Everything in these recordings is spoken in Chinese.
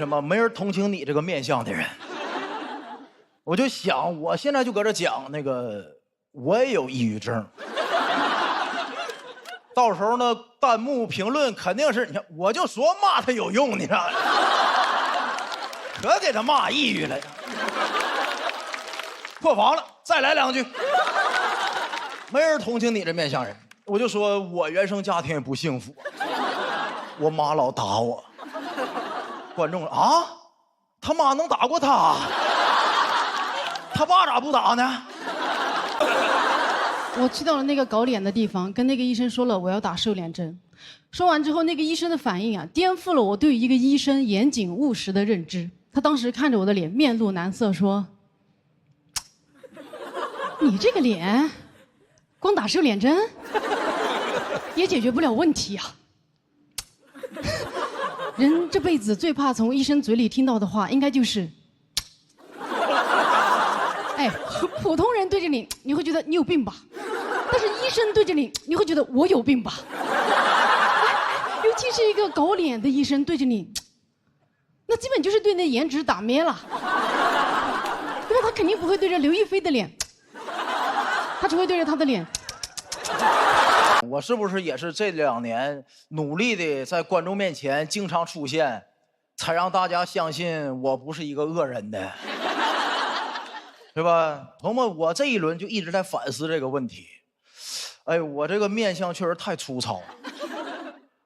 什么没人同情你这个面相的人？我就想，我现在就搁这讲那个，我也有抑郁症。到时候呢，弹幕评论肯定是你看，我就说骂他有用，你知道吗？可给他骂抑郁了。破防了，再来两句。没人同情你这面相人，我就说我原生家庭也不幸福，我妈老打我。观众啊，他妈能打过他？他爸咋不打呢？我去到了那个搞脸的地方，跟那个医生说了我要打瘦脸针。说完之后，那个医生的反应啊，颠覆了我对一个医生严谨务实的认知。他当时看着我的脸，面露难色，说：“你这个脸，光打瘦脸针也解决不了问题啊。人这辈子最怕从医生嘴里听到的话，应该就是。”哎，普通人对着你，你会觉得你有病吧？但是医生对着你，你会觉得我有病吧？尤其是一个搞脸的医生对着你，那基本就是对那颜值打咩了。因为他肯定不会对着刘亦菲的脸，他只会对着他的脸。我是不是也是这2年努力的在观众面前经常出现，才让大家相信我不是一个恶人的？对吧？朋友们，我这一轮就一直在反思这个问题。哎，我这个面相确实太粗糙了。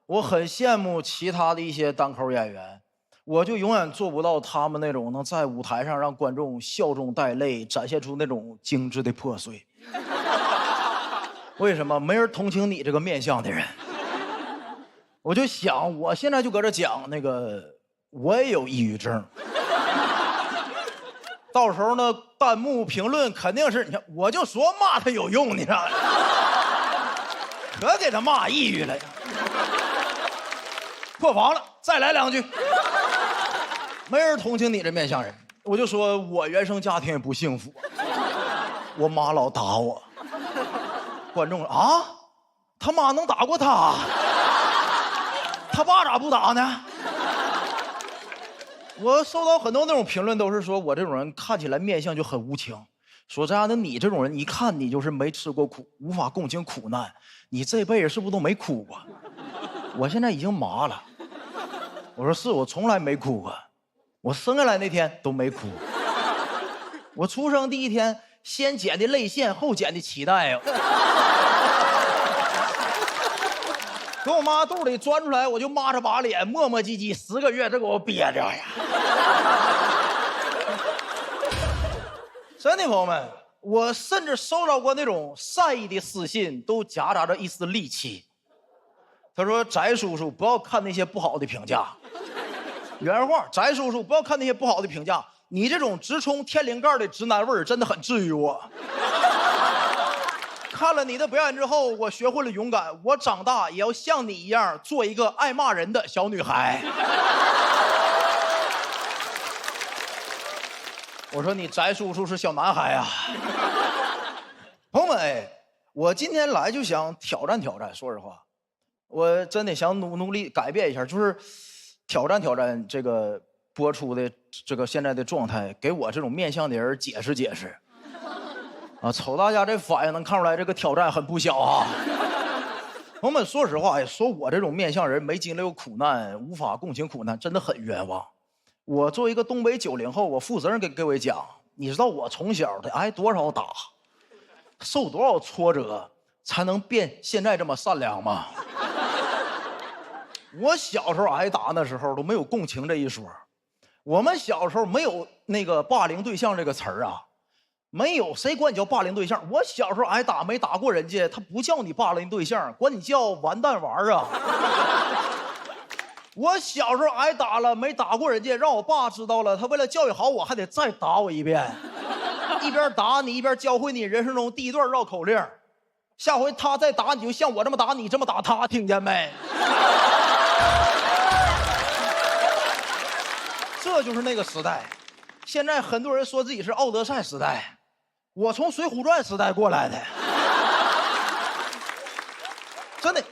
我很羡慕其他的一些单口演员，我就永远做不到他们那种能在舞台上让观众笑中带泪，展现出那种精致的破碎。为什么没人同情你这个面相的人？我就想，我现在就搁这讲那个，我也有抑郁症。到时候呢，弹幕评论肯定是你看，我就说骂他有用，你知道吗？可给他骂抑郁了。破防了，再来两句。没人同情你这面相人，我就说我原生家庭也不幸福，我妈老打我。观众啊，他妈能打过他？他爸咋不打呢？我收到很多那种评论，都是说我这种人看起来面相就很无情，说这样的你这种人一看你就是没吃过苦，无法共情苦难，你这辈子是不是都没哭过？我现在已经麻了。我说是，我从来没哭过，我生下来那天都没哭。我出生第一天先剪的泪腺，后剪的脐带呀。从我妈肚里钻出来，我就抹着把脸，磨磨唧唧10个月，这给我憋着呀！真的，朋友们，我甚至收到过那种善意的私信，都夹杂着一丝戾气。他说：“翟叔叔，不要看那些不好的评价。”原话：“翟叔叔，不要看那些不好的评价，你这种直冲天灵盖的直男味儿真的很治愈我。”看了你的表演之后，我学会了勇敢。我长大也要像你一样，做一个爱骂人的小女孩。我说你翟叔叔是小男孩啊。朋友们，哎，我今天来就想挑战挑战。说实话，我真的想努力改变一下，就是挑战挑战这个播出的这个现在的状态，给我这种面相的人解释解释。啊，瞅大家这反应能看出来，这个挑战很不小啊！朋友们，说实话，说我这种面相人没经历过苦难，无法共情苦难，真的很冤枉。我作为一个东北90后，我负责任跟各位讲，你知道我从小的挨多少打，受多少挫折，才能变现在这么善良吗？我小时候挨打那时候都没有共情这一说，我们小时候没有那个霸凌对象这个词儿啊。没有，谁管你叫霸凌对象？我小时候挨打没打过人家，他不叫你霸凌对象，管你叫完蛋玩啊！我小时候挨打了没打过人家，让我爸知道了，他为了教育好我，还得再打我一遍，一边打你一边教会你人生中第一段绕口令。下回他再打你，就像我这么打你，这么打他，听见没？这就是那个时代。现在很多人说自己是奥德赛时代。我从《水浒传》时代过来的，真的，《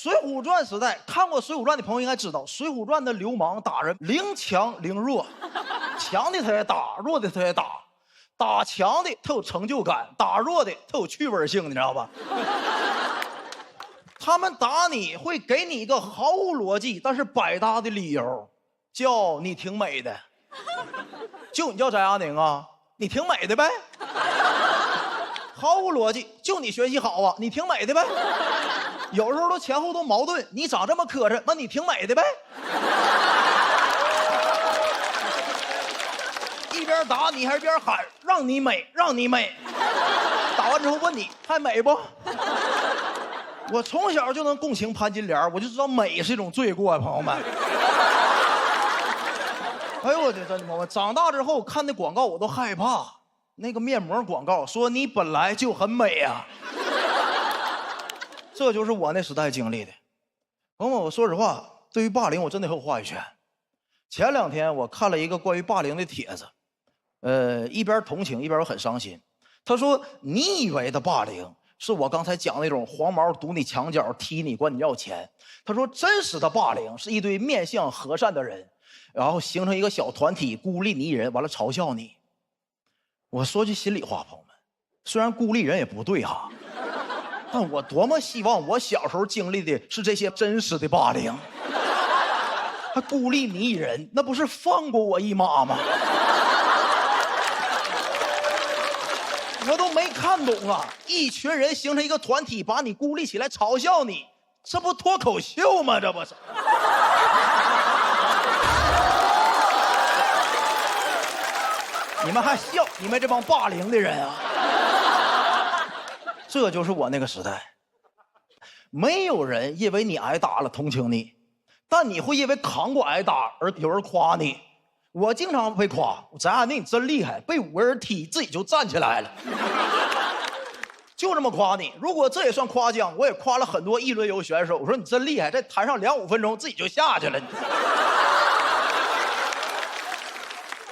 水浒传》时代，看过《水浒传》的朋友应该知道，《水浒传》的流氓打人零强零弱，强的他也打，弱的他也打，打强的他有成就感，打弱的他有趣味性，你知道吧？他们打你会给你一个毫无逻辑但是百搭的理由，叫你挺美的。就你叫翟亚宁啊，你挺美的呗。毫无逻辑，就你学习好啊，你挺美的呗。有时候都前后都矛盾，你长这么磕碜，那你挺美的呗。一边打你还一边喊让你美，让你美。打完之后问你还美不？我从小就能共情潘金莲，我就知道美是一种罪过啊，朋友们。哎呦我的真的朋友们，长大之后看那广告我都害怕。那个面膜广告说你本来就很美啊。这就是我那时代经历的。朋友们，我说实话，对于霸凌我真的有话语权。前2天我看了一个关于霸凌的帖子，一边同情一边我很伤心。他说你以为的霸凌是我刚才讲那种黄毛堵你墙角踢你管你要钱，他说真实的霸凌是一堆面相和善的人，然后形成一个小团体孤立你一人，完了嘲笑你。我说句心里话，朋友们，虽然孤立人也不对哈，但我多么希望我小时候经历的是这些真实的霸凌。还孤立你一人，那不是放过我一马吗？我都没看懂啊！一群人形成一个团体，把你孤立起来嘲笑你，这不脱口秀吗？这不是？你们还笑？你们这帮霸凌的人啊！这就是我那个时代。没有人因为你挨打了同情你，但你会因为扛过挨打而有人夸你。我经常被夸，翟亚宁你真厉害，被5个人踢自己就站起来了，就这么夸你。如果这也算夸奖，我也夸了很多一轮游选手，我说你真厉害，在台上2-5分钟自己就下去了。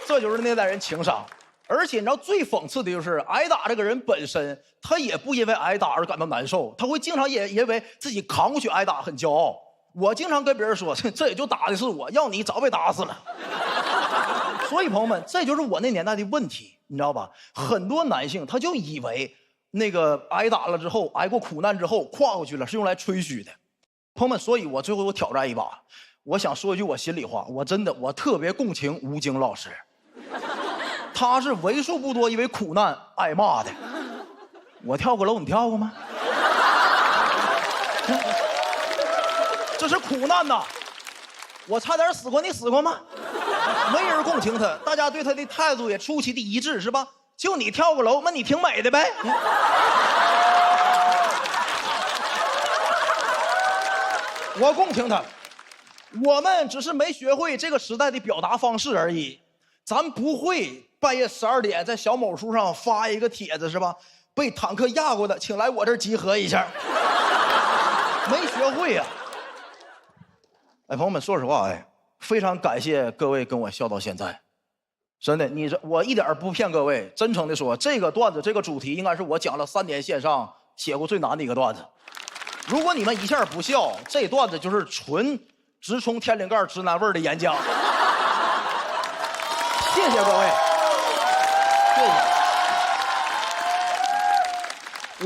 这就是那代人情商。而且你知道最讽刺的就是挨打这个人本身他也不因为挨打而感到难受，他会经常也因为自己扛过去挨打很骄傲。我经常跟别人说，这也就打的是我，要你早被打死了。所以朋友们，这就是我那年代的问题，你知道吧？很多男性他就以为那个挨打了之后，挨过苦难之后跨过去了是用来吹嘘的。朋友们，所以我最后我挑战一把，我想说一句我心里话，我特别共情吴京老师，他是为数不多因为苦难挨骂的。我跳过楼，你跳过吗？这是苦难呐！我差点死过，你死过吗？没人共情他，大家对他的态度也出奇的一致，是吧？就你跳个楼，那你挺美的呗。我共情他，我们只是没学会这个时代的表达方式而已。咱不会半夜12点在小某书上发一个帖子，是吧？被坦克压过的，请来我这儿集合一下。没学会呀。哎，朋友们，说实话，非常感谢各位跟我笑到现在，真的，我一点不骗各位，真诚的说，这个段子这个主题应该是我讲了3年线上写过最难的一个段子。如果你们一下不笑，这段子就是纯直冲天灵盖直男味的演讲。谢谢各位，谢谢。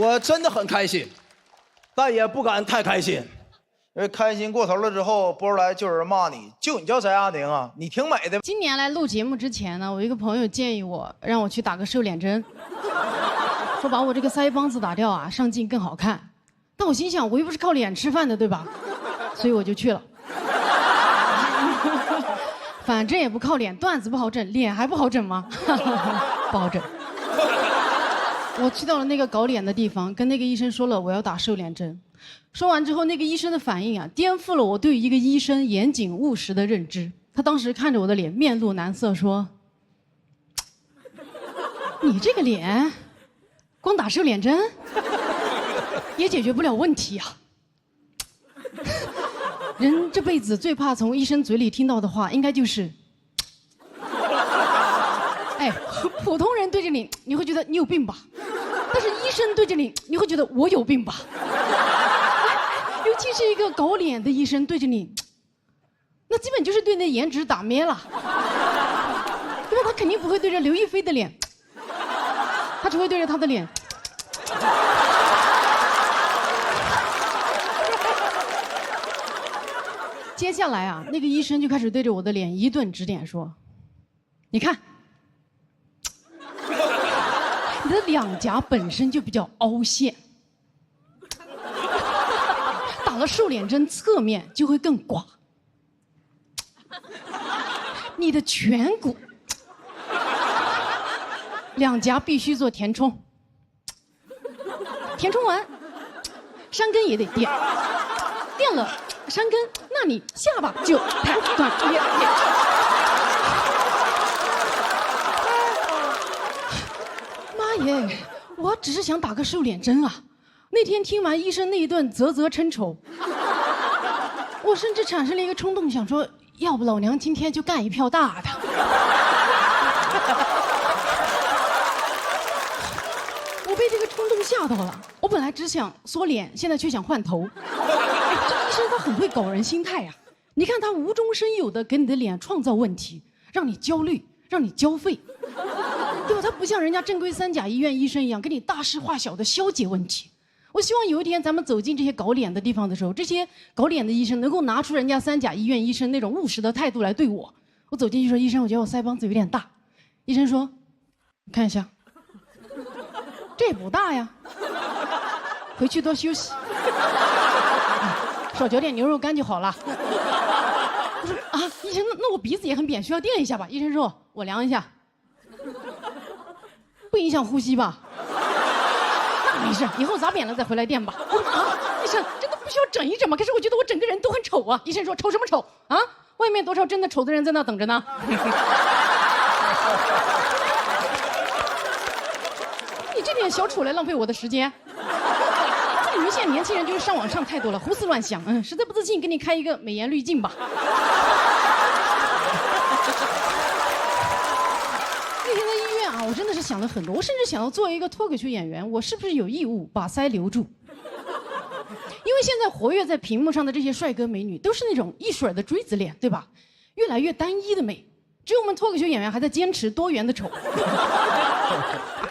我真的很开心，但也不敢太开心，因为开心过头了之后，播出来就有人骂你，就你叫翟亚宁啊，你挺美的。今年来录节目之前呢，我一个朋友建议我让我去打个瘦脸针，说把我这个腮帮子打掉啊，上镜更好看。但我心想，我又不是靠脸吃饭的，对吧？所以我就去了。反正也不靠脸，段子不好整，脸还不好整吗？不好整。我去到了那个搞脸的地方，跟那个医生说了我要打瘦脸针。说完之后，那个医生的反应啊，颠覆了我对于一个医生严谨务实的认知。他当时看着我的脸，面露难色，说：“你这个脸，光打瘦脸针也解决不了问题啊。”人这辈子最怕从医生嘴里听到的话，应该就是哎，普通人对着你，你会觉得你有病吧？但是医生对着你，你会觉得我有病吧？尤其是一个搞脸的医生对着你，那基本就是对你的颜值打咩了，对吧？他肯定不会对着刘亦菲的脸，他只会对着他的脸。接下来啊，那个医生就开始对着我的脸一顿指点说：“你看，你的两颊本身就比较凹陷，打了瘦脸针，侧面就会更寡。你的颧骨，两颊必须做填充，填充完，山根也得垫，垫了。”山根，那你下巴就太短也。妈耶，我只是想打个瘦脸针啊！那天听完医生那一顿啧啧称丑，我甚至产生了一个冲动，想说，要不老娘今天就干一票大的。我被这个冲动吓到了，我本来只想缩脸，现在却想换头。这医生他很会搞人心态呀！你看他无中生有的给你的脸创造问题，让你焦虑，让你交费，对吧？他不像人家正规3甲医院医生一样给你大事化小的消解问题。我希望有一天咱们走进这些搞脸的地方的时候，这些搞脸的医生能够拿出人家3甲医院医生那种务实的态度来对我。我走进去说：“医生，我觉得我腮帮子有点大。”医生说：“你看一下，这也不大呀，回去多休息。”少嚼点牛肉干就好了。我说啊，医生，那我鼻子也很扁，需要垫一下吧？医生说，我量一下，不影响呼吸吧？那没事，以后咋扁了再回来垫吧。我说啊，医生，真的不需要整一整吗？可是我觉得我整个人都很丑啊。医生说，丑什么丑啊？外面多少真的丑的人在那等着呢。你这点小丑来浪费我的时间？你们现在年轻人就是上网上太多了，胡思乱想，实在不自信，给你开一个美颜滤镜吧。那天在医院啊，我真的是想了很多，我甚至想要作为一个脱口秀演员，我是不是有义务把腮留住？因为现在活跃在屏幕上的这些帅哥美女，都是那种一水的锥子脸，对吧？越来越单一的美，只有我们脱口秀演员还在坚持多元的丑。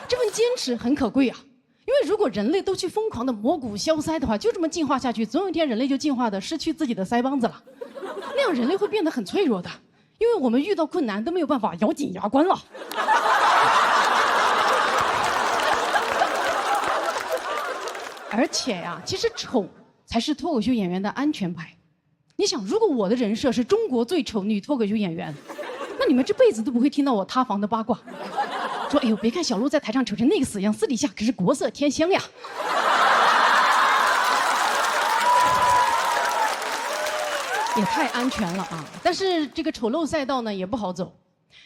这份坚持很可贵啊。因为如果人类都去疯狂的磨骨削腮的话，就这么进化下去，总有一天人类就进化的失去自己的腮帮子了，那样人类会变得很脆弱的，因为我们遇到困难都没有办法咬紧牙关了。而且呀，其实丑才是脱口秀演员的安全牌。你想，如果我的人设是中国最丑女脱口秀演员，那你们这辈子都不会听到我塌房的八卦。说，哎呦，别看小鹿在台上丑成那个死样，私底下可是国色天香呀。也太安全了啊！但是这个丑陋赛道呢也不好走，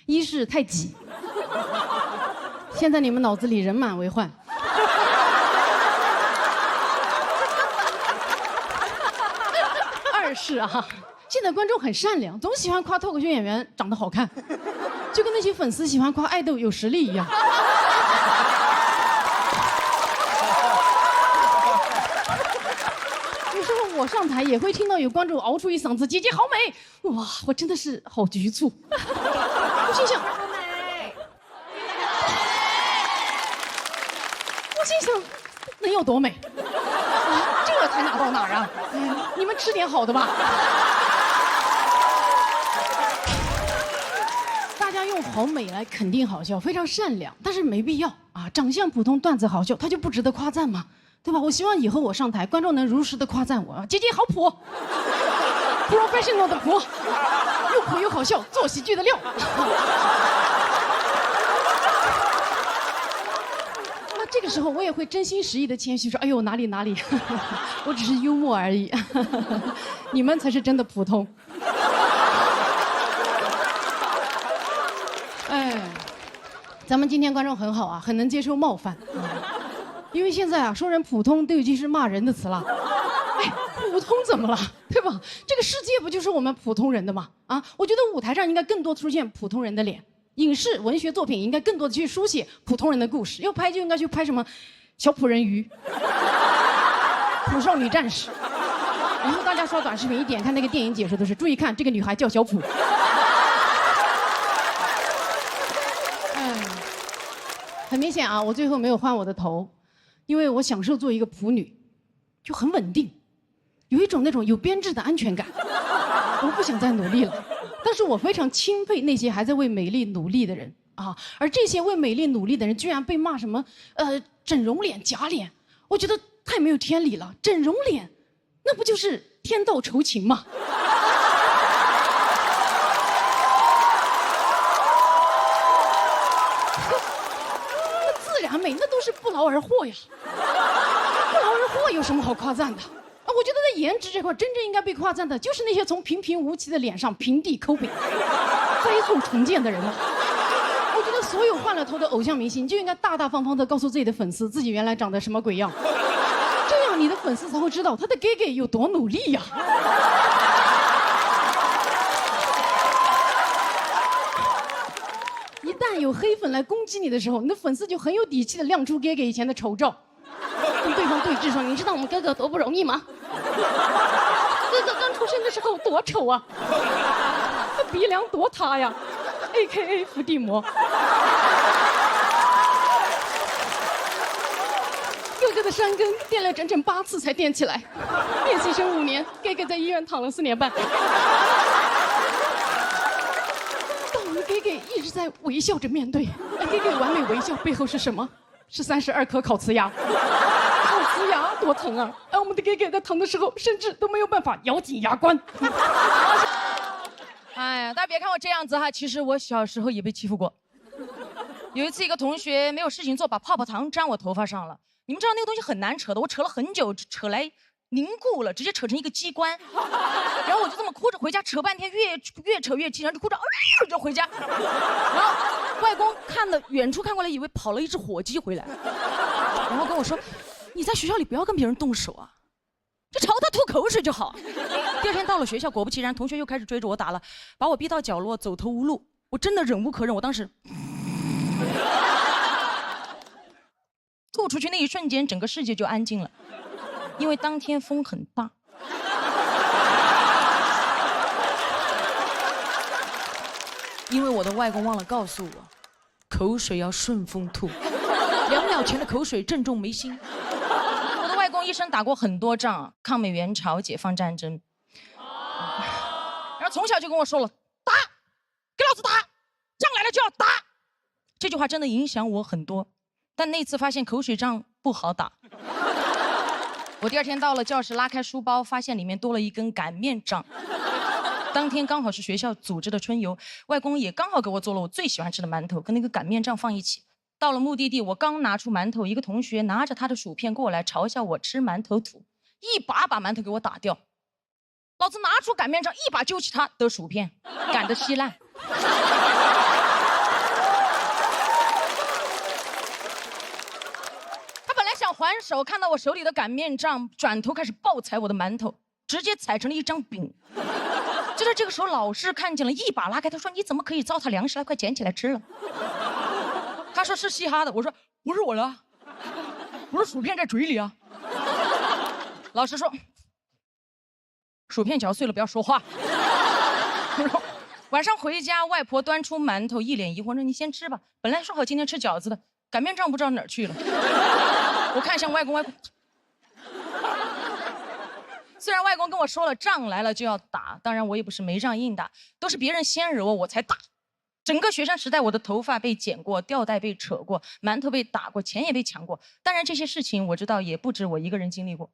一是太挤，现在你们脑子里人满为患；二是啊，现在观众很善良，总喜欢夸脱口秀演员长得好看。就跟那些粉丝喜欢夸爱豆有实力一样。有时候我上台也会听到有观众熬出一嗓子“姐姐好美”，哇，我真的是好局促。我心想，能有多美？这才哪到哪儿啊？你们吃点好的吧。大家用好美来肯定好笑，非常善良，但是没必要啊！长相普通，段子好笑，他就不值得夸赞吗？对吧？我希望以后我上台，观众能如实的夸赞我，姐姐好普 ，professional 的普，又普又好笑，做喜剧的料。那这个时候我也会真心实意的谦虚说：“哎呦，哪里，我只是幽默而已，你们才是真的普通。”哎，咱们今天观众很好啊，很能接受冒犯因为现在啊，说人普通都已经是骂人的词了。哎，普通怎么了，对吧？这个世界不就是我们普通人的吗？啊，我觉得舞台上应该更多出现普通人的脸，影视文学作品应该更多的去书写普通人的故事。要拍就应该去拍什么小美人鱼、普少女战士、然后大家刷短视频一点开那个电影解说都是注意看，这个女孩叫小普。很明显啊，我最后没有换我的头，因为我享受做一个普女，就很稳定，有一种那种有编制的安全感。我不想再努力了，但是我非常钦佩那些还在为美丽努力的人啊，而这些为美丽努力的人居然被骂什么整容脸、假脸，我觉得太没有天理了。整容脸，那不就是天道酬勤吗？那自然美，那都是不劳而获呀，不劳而获有什么好夸赞的？我觉得在颜值这块，真正应该被夸赞的，就是那些从平平无奇的脸上平地抠饼、灾后重建的人了。我觉得所有换了头的偶像明星，就应该大大方方的告诉自己的粉丝，自己原来长得什么鬼样，这样你的粉丝才会知道他的 gay 有多努力呀。一旦有黑粉来攻击你的时候，你的粉丝就很有底气的亮出 gay 以前的丑照，跟对方对峙说：“你知道我们哥哥多不容易吗？哥哥刚出生的时候多丑啊，那鼻梁多塌呀 ，AKA 伏地魔。哥哥的山根垫了整整8次才垫起来，练习生5年，哥哥在医院躺了4年半。但我们哥哥一直在微笑着面对，哥哥完美微笑背后是什么？是32颗烤瓷牙。烤瓷牙多疼啊！而我们的哥哥在疼的时候，甚至都没有办法咬紧牙关。哎呀，大家别看我这样子哈，其实我小时候也被欺负过。有一次，一个同学没有事情做，把泡泡糖粘我头发上了。你们知道那个东西很难扯的，我扯了很久，扯来凝固了，直接扯成一个机关。然后我就这么哭着回家，扯半天，越扯越气，然后就哭着就回家。然后外公远处看过来，以为跑了一只火鸡回来，然后跟我说：“你在学校里不要跟别人动手啊，就朝他吐口水就好。”第二天到了学校，果不其然，同学又开始追着我打了，把我逼到角落，走投无路。我真的忍无可忍，我当时吐出去那一瞬间，整个世界就安静了，因为当天风很大。因为我的外公忘了告诉我，口水要顺风吐，2秒前的口水正中眉心。我的外公一生打过很多仗，抗美援朝、解放战争，然后从小就跟我说了，打，给老子打，仗来了就要打。这句话真的影响我很多，但那次发现口水仗不好打。我第二天到了教室，拉开书包，发现里面多了一根擀面杖。当天刚好是学校组织的春游，外公也刚好给我做了我最喜欢吃的馒头，跟那个擀面杖放一起。到了目的地，我刚拿出馒头，一个同学拿着他的薯片过来嘲笑我吃馒头土，一把把馒头给我打掉。老子拿出擀面杖，一把揪起他的薯片，擀得稀烂。他本来想还手，看到我手里的擀面杖，转头开始暴踩我的馒头，直接踩成了一张饼。就在这个时候，老师看见了，一把拉开，他说：“你怎么可以糟蹋粮食了？快捡起来吃了。”他说：“是嘻哈的。”我说：“不是我的，我说薯片在嘴里啊。”老师说：“薯片嚼碎了不要说话。”晚上回家，外婆端出馒头，一脸疑惑说：“你先吃吧，本来说好今天吃饺子的，擀面杖不知道哪儿去了。”我看向外公，外公。虽然外公跟我说了仗来了就要打，当然我也不是没仗硬打，都是别人先惹我才打。整个学生时代，我的头发被剪过，吊带被扯过，馒头被打过，钱也被抢过。当然这些事情我知道也不止我一个人经历过，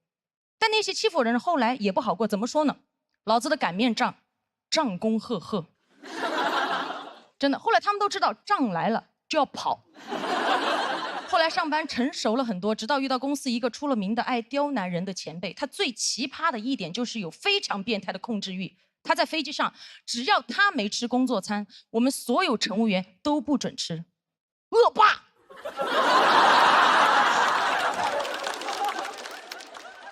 但那些欺负我的人后来也不好过。怎么说呢？老子的擀面杖，仗功赫赫，真的。后来他们都知道仗来了就要跑。后来上班成熟了很多，直到遇到公司一个出了名的爱刁难人的前辈。他最奇葩的一点就是有非常变态的控制欲。他在飞机上，只要他没吃工作餐，我们所有乘务员都不准吃。恶霸！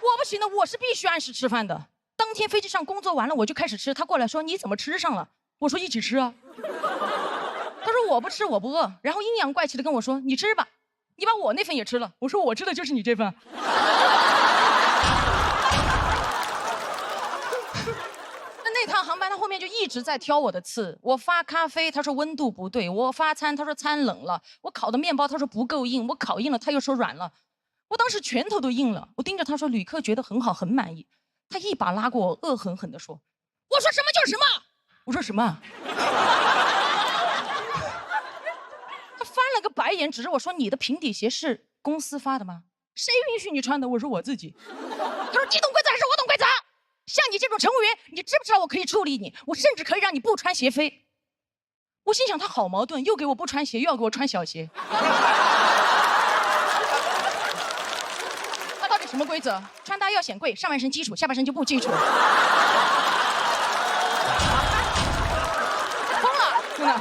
我不行的，我是必须按时吃饭的。当天飞机上工作完了，我就开始吃。他过来说：“你怎么吃上了？”我说：“一起吃啊。”他说：“我不吃，我不饿。”然后阴阳怪气的跟我说：“你吃吧。”你把我那份也吃了，我说我吃的就是你这份。面就一直在挑我的刺。我发咖啡，他说温度不对；我发餐，他说餐冷了；我烤的面包，他说不够硬；我烤硬了，他又说软了。我当时拳头都硬了，我盯着他说：“旅客觉得很好，很满意。”他一把拉过我，恶狠狠地说：“我说什么就是什么。”我说什么？他翻了个白眼，指着我说：“你的平底鞋是公司发的吗？谁允许你穿的？”我说：“我自己。”他说：“你懂规则还是我懂规则？像你这种乘务员，你知不知道我可以处理你？我甚至可以让你不穿鞋飞。”我心想他好矛盾，又给我不穿鞋，又要给我穿小鞋。他到底什么规则？穿搭要显贵，上半身基础，下半身就不基础。疯了，真的。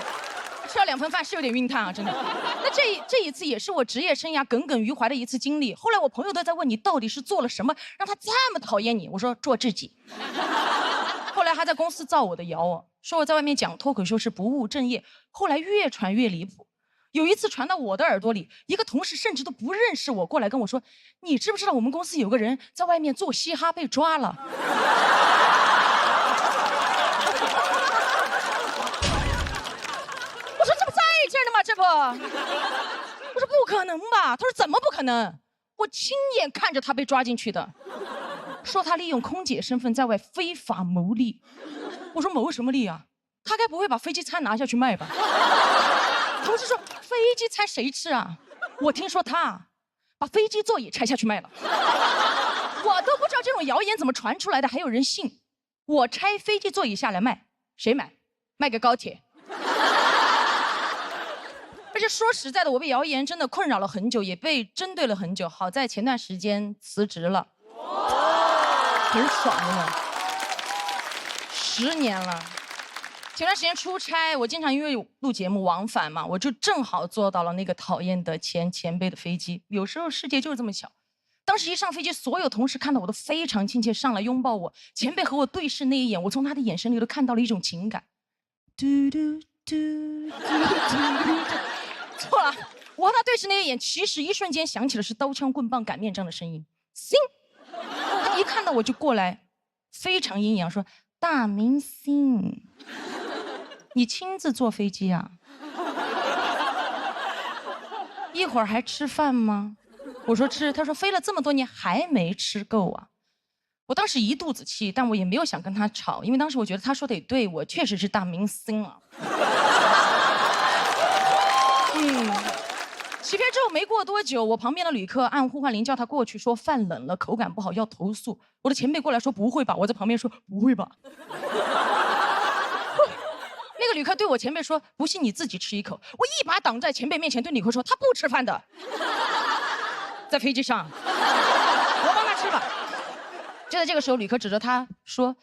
吃了2份饭是有点晕碳啊，真的。那这一次也是我职业生涯耿耿于怀的一次经历。后来我朋友都在问你到底是做了什么让他这么讨厌你，我说做自己。后来还在公司造我的谣，说我在外面讲脱口秀是不务正业。后来越传越离谱，有一次传到我的耳朵里，一个同事甚至都不认识我，过来跟我说：“你知不知道我们公司有个人在外面做嘻哈被抓了？”我说这不在这儿呢吗？这不，我说不可能吧？他说怎么不可能？我亲眼看着他被抓进去的，说他利用空姐身份在外非法牟利。我说牟什么利啊？他该不会把飞机餐拿下去卖吧？同事说飞机餐谁吃啊？我听说他把飞机座椅拆下去卖了。我都不知道这种谣言怎么传出来的，还有人信。我拆飞机座椅下来卖，谁买？卖给高铁。而且说实在的，我被谣言真的困扰了很久，也被针对了很久。好在前段时间辞职了，很爽的，10年了。前段时间出差，我经常因为录节目往返嘛，我就正好坐到了那个讨厌的前辈的飞机。有时候世界就是这么巧。当时一上飞机，所有同事看到我都非常亲切，上来拥抱我。前辈和我对视那一眼，我从他的眼神里都看到了一种情感。嘟嘟嘟嘟嘟。错了，我和他对视那一眼，其实一瞬间想起的是刀枪棍棒擀面杖的声音。星，他一看到我就过来，非常阴阳说：“大明星，你亲自坐飞机啊？一会儿还吃饭吗？”我说吃。他说飞了这么多年还没吃够啊。我当时一肚子气，但我也没有想跟他吵，因为当时我觉得他说的也对，我确实是大明星啊。起飞之后没过多久，我旁边的旅客按呼唤铃叫他过去，说饭冷了，口感不好要投诉。我的前辈过来说不会吧，我在旁边说不会吧。那个旅客对我前辈说：“不信你自己吃一口。”我一把挡在前辈面前，对旅客说：“他不吃饭的，在飞机上，我帮他吃吧。”就在这个时候，旅客指着他说：“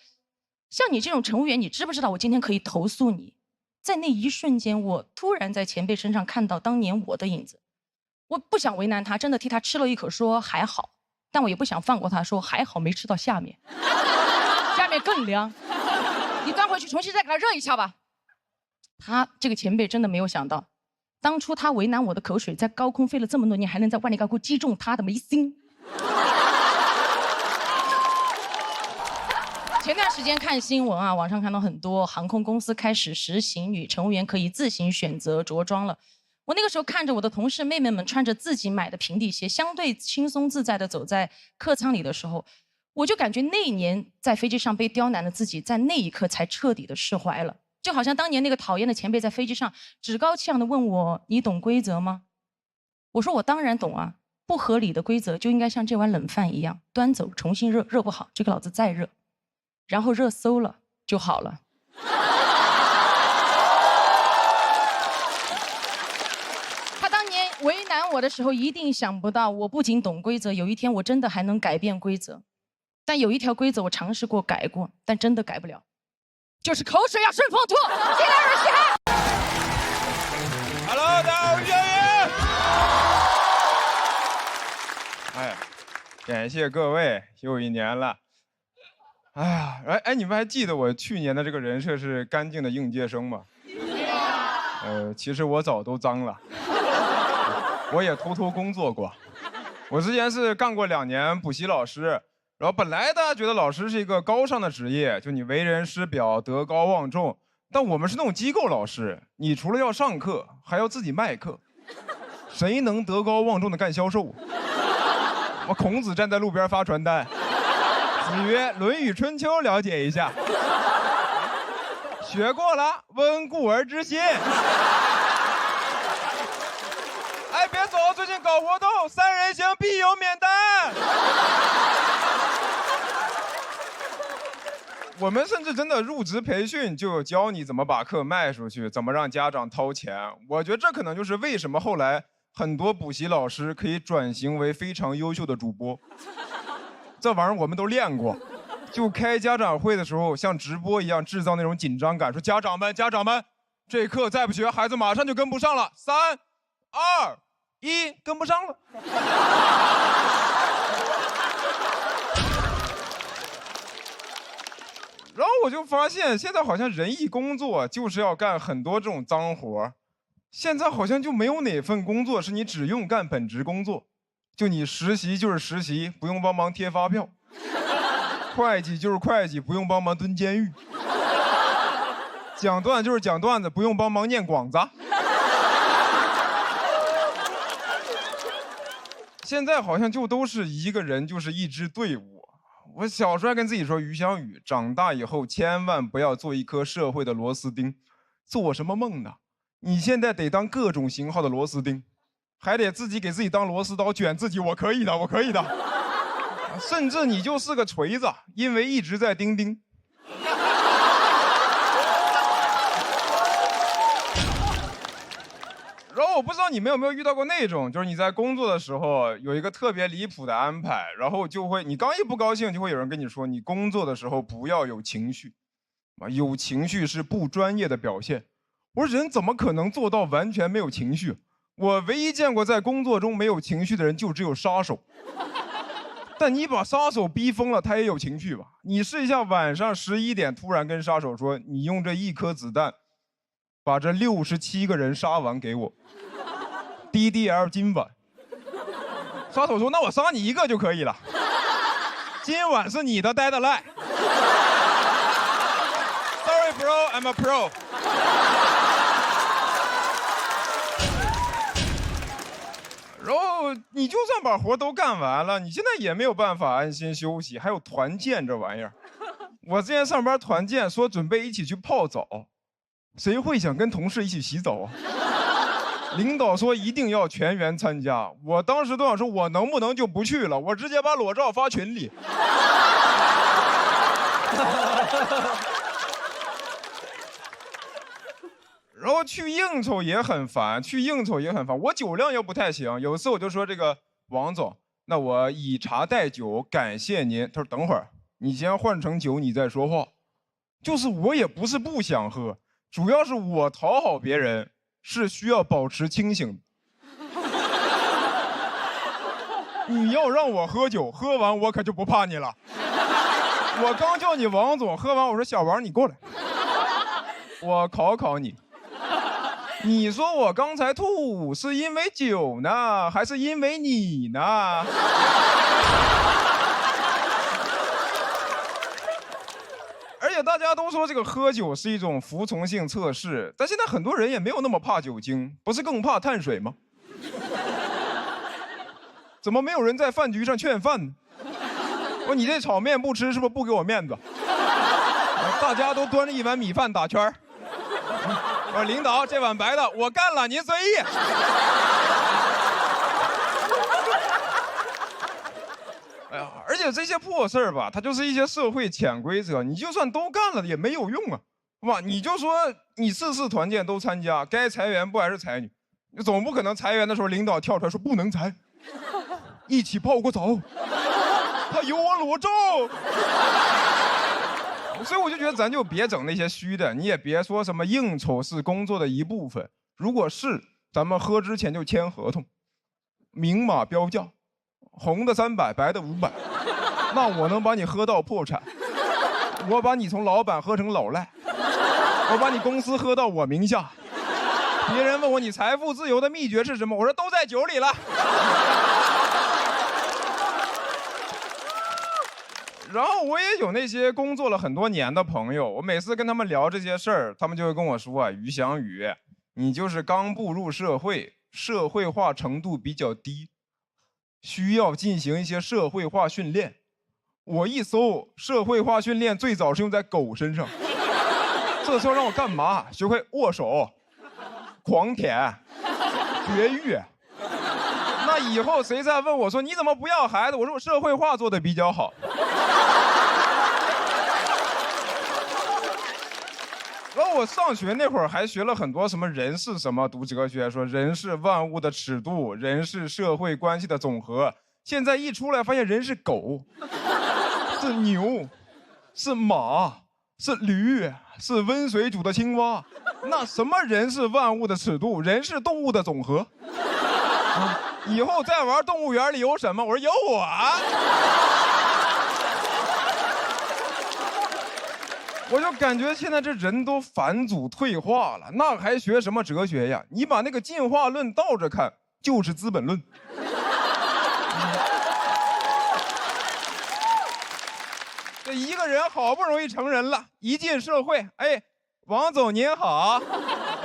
像你这种乘务员，你知不知道我今天可以投诉你？”在那一瞬间，我突然在前辈身上看到当年我的影子。我不想为难他，真的替他吃了一口，说还好，但我也不想放过他，说还好没吃到下面，下面更凉，你端回去重新再给他热一下吧。他这个前辈真的没有想到，当初他为难我的口水，在高空飞了这么多年，还能在万里高空击中他的眉心。前段时间看新闻啊，网上看到很多航空公司开始实行女乘务员可以自行选择着装了。我那个时候看着我的同事妹妹们穿着自己买的平底鞋，相对轻松自在地走在客舱里的时候，我就感觉那一年在飞机上被刁难的自己，在那一刻才彻底的释怀了。就好像当年那个讨厌的前辈在飞机上趾高气扬地问我：“你懂规则吗？”我说：“我当然懂啊，不合理的规则就应该像这碗冷饭一样，端走重新热，热不好这个老子再热，然后热馊了就好了。”他当年为难我的时候，一定想不到我不仅懂规则，有一天我真的还能改变规则。但有一条规则我尝试过改过，但真的改不了，就是口水要顺风吐。进来人嘻哈 Hello， 大家好，我是小雨。哎，感谢各位，又一年了。哎呀，你们还记得我去年的这个人设是干净的应届生吗？其实我早都脏了，我也偷偷工作过。我之前是干过2年补习老师，然后本来大家觉得老师是一个高尚的职业，就你为人师表、德高望重。但我们是那种机构老师，你除了要上课，还要自己卖课，谁能德高望重的干销售？我孔子站在路边发传单，子曰：“《论语春秋》了解一下。”学过了，温故而知新。哎，别走，最近搞活动，3人行必有免单。我们甚至真的入职培训就教你怎么把课卖出去，怎么让家长掏钱。我觉得这可能就是为什么后来很多补习老师可以转型为非常优秀的主播。这玩意儿我们都练过，就开家长会的时候像直播一样制造那种紧张感，说家长们，这课再不学，孩子马上就跟不上了。3、2、1，跟不上了。然后我就发现，现在好像人一工作就是要干很多这种脏活。现在好像就没有哪份工作是你只用干本职工作，就你实习就是实习，不用帮忙贴发票；会计就是会计，不用帮忙蹲监狱；讲段就是讲段子，不用帮忙念广子。现在好像就都是一个人，就是一支队伍。我小时候还跟自己说，于小雨，长大以后千万不要做一颗社会的螺丝钉。做什么梦呢？你现在得当各种型号的螺丝钉，还得自己给自己当螺丝刀卷自己。我可以的，我可以的。甚至你就是个锤子，因为一直在钉钉。然后我不知道你们有没有遇到过那种，就是你在工作的时候有一个特别离谱的安排，然后就会你刚一不高兴，就会有人跟你说，你工作的时候不要有情绪，有情绪是不专业的表现。我说人怎么可能做到完全没有情绪？我唯一见过在工作中没有情绪的人就只有杀手。但你把杀手逼疯了，他也有情绪吧？你试一下，晚上11点突然跟杀手说，你用这1颗子弹把这67个人杀完给我 ，DDL 今晚。杀手说，那我杀你1个就可以了，今晚是你的 deadline。 Sorry bro, I'm a pro。 然后你就算把活都干完了，你现在也没有办法安心休息，还有团建这玩意儿。我之前上班团建说准备一起去泡澡，谁会想跟同事一起洗澡啊？领导说一定要全员参加，我当时都想说，我能不能就不去了？我直接把裸照发群里。然后去应酬也很烦，我酒量又不太行。有一次我就说，这个王总，那我以茶代酒，感谢您。他说等会儿，你先换成酒，你再说话。就是我也不是不想喝，主要是我讨好别人是需要保持清醒的。你要让我喝酒，喝完我可就不怕你了。我刚叫你王总，喝完我说小王你过来，我考考你。你说我刚才吐是因为酒呢，还是因为你呢？而且大家都说这个喝酒是一种服从性测试，但现在很多人也没有那么怕酒精，不是更怕碳水吗？怎么没有人在饭局上劝饭呢？说你这炒面不吃是不是不给我面子？大家都端着一碗米饭打圈儿。说领导这碗白的我干了，您随意。哎呀，而且这些破事儿吧，它就是一些社会潜规则，你就算都干了也没有用啊，是吧？你就说你4次团建都参加，该裁员不还是裁你？你总不可能裁员的时候领导跳出来说不能裁，一起泡过澡，他有我裸照。所以我就觉得咱就别整那些虚的，你也别说什么应酬是工作的一部分。如果是，咱们喝之前就签合同，明码标价，红的300，白的500，那我能把你喝到破产，我把你从老板喝成老赖，我把你公司喝到我名下。别人问我你财富自由的秘诀是什么，我说都在酒里了。然后我也有那些工作了很多年的朋友，我每次跟他们聊这些事儿，他们就会跟我说啊，于翔宇，你就是刚步入社会，社会化程度比较低，需要进行一些社会化训练。我一搜，社会化训练最早是用在狗身上，这是要让我干嘛？学会握手、狂舔、绝育。那以后谁再问我说你怎么不要孩子，我说我社会化做的比较好。然后我上学那会儿还学了很多什么人是什么，读哲学说人是万物的尺度，人是社会关系的总和。现在一出来发现人是狗，是牛，是马，是驴，是温水煮的青蛙。那什么人是万物的尺度，人是动物的总和。以后再玩动物园里有什么？我说有我。我就感觉现在这人都返祖退化了，那还学什么哲学呀？你把那个进化论倒着看，就是《资本论》。这一个人好不容易成人了，一进社会，哎，王总您好，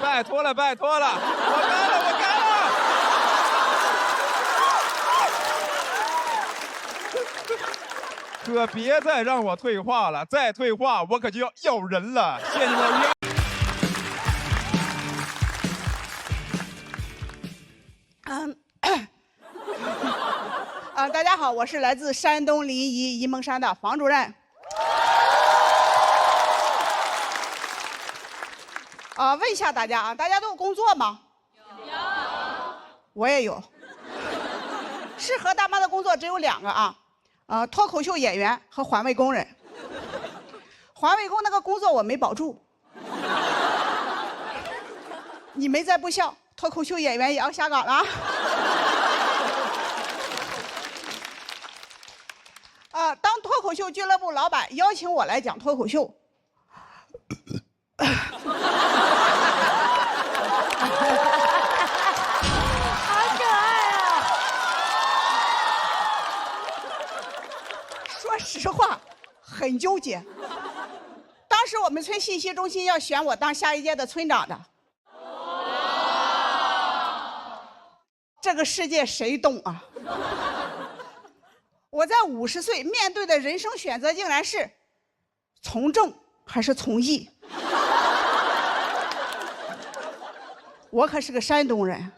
拜托了，拜托了，我该了，我该了。可别再让我退化了，再退化我可就要咬人了。谢谢你们。大家好，我是来自山东临沂沂蒙山的房主任。问一下大家啊，大家都有工作吗？有。我也有。适合大妈的工作只有2个啊。脱口秀演员和环卫工人。环卫工那个工作我没保住，你们再不笑，脱口秀演员也要下岗了啊！当脱口秀俱乐部老板邀请我来讲脱口秀，好可爱啊！说实话，很纠结。当时我们村信息中心要选我当下一届的村长的，这个世界谁懂啊？我在50岁面对的人生选择竟然是从政还是从艺。我可是个山东人。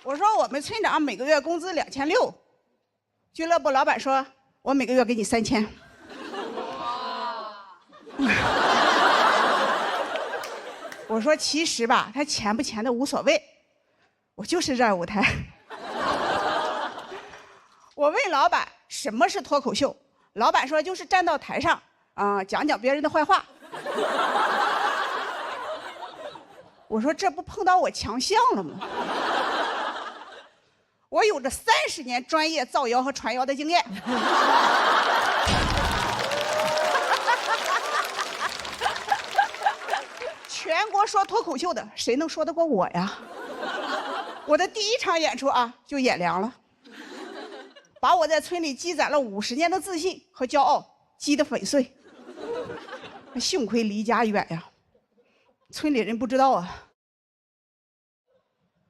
我说我们村长每个月工资2600，俱乐部老板说我每个月给你3000。我说其实吧，他钱不钱的无所谓，我就是热爱舞台。我问老板什么是脱口秀，老板说就是站到台上讲讲别人的坏话。我说这不碰到我强项了吗？我有着30年专业造谣和传谣的经验。全国说脱口秀的，谁能说得过我呀？我的第1场演出就演凉了，把我在村里积攒了50年的自信和骄傲击得粉碎。幸亏离家远呀，村里人不知道啊。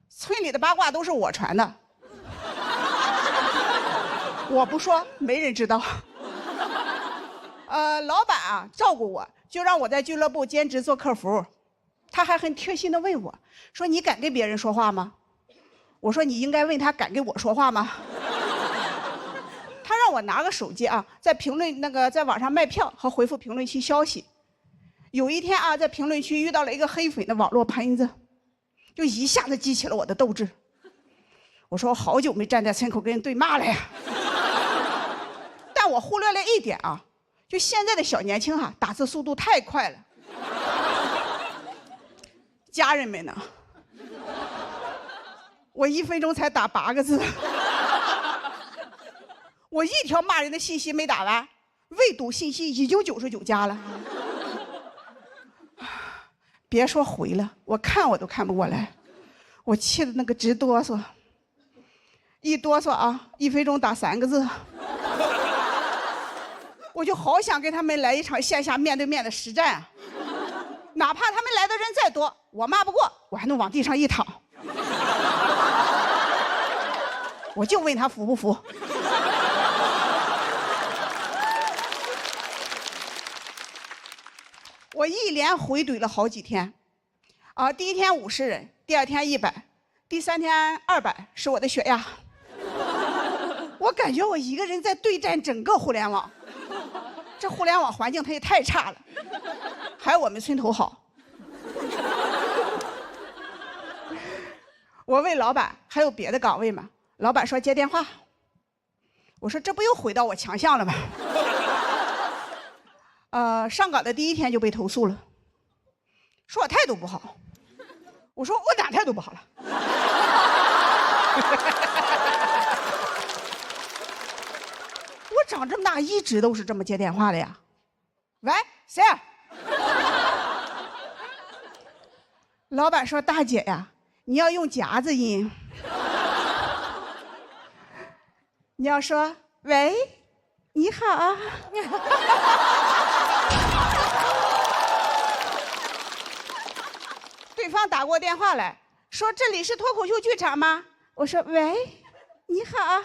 村里的八卦都是我传的，我不说没人知道。老板照顾我，就让我在俱乐部兼职做客服。他还很贴心的问我说，你敢跟别人说话吗？我说你应该问他敢跟我说话吗？他让我拿个手机在评论在网上卖票和回复评论区消息。有一天在评论区遇到了一个黑粉的网络喷子，就一下子激起了我的斗志。我说我好久没站在村口跟人对骂了呀。但我忽略了一点就现在的小年轻打字速度太快了。家人们呢？我1分钟才打8个字，我1条骂人的信息没打完，未读信息已经99加了。别说回了，我看我都看不过来。我气的那个直哆嗦，一哆嗦啊，1分钟打3个字。我就好想给他们来一场线下面对面的实战啊！哪怕他们来的人再多，我骂不过，我还能往地上一躺。我就问他服不服。我一连回怼了好几天，第一天50人，第2天100，第3天200，是我的血压。我感觉我一个人在对战整个互联网，这互联网环境它也太差了，还有我们村头好。我问老板还有别的岗位吗？老板说接电话。我说这不又回到我强项了吗？上岗的第1天就被投诉了，说我态度不好。我说我哪态度不好了？我长这么大一直都是这么接电话的呀。喂，谁？老板说大姐呀，你要用夹子音，你要说喂，你好啊。对方打过电话来说这里是脱口秀剧场吗？我说喂，你好。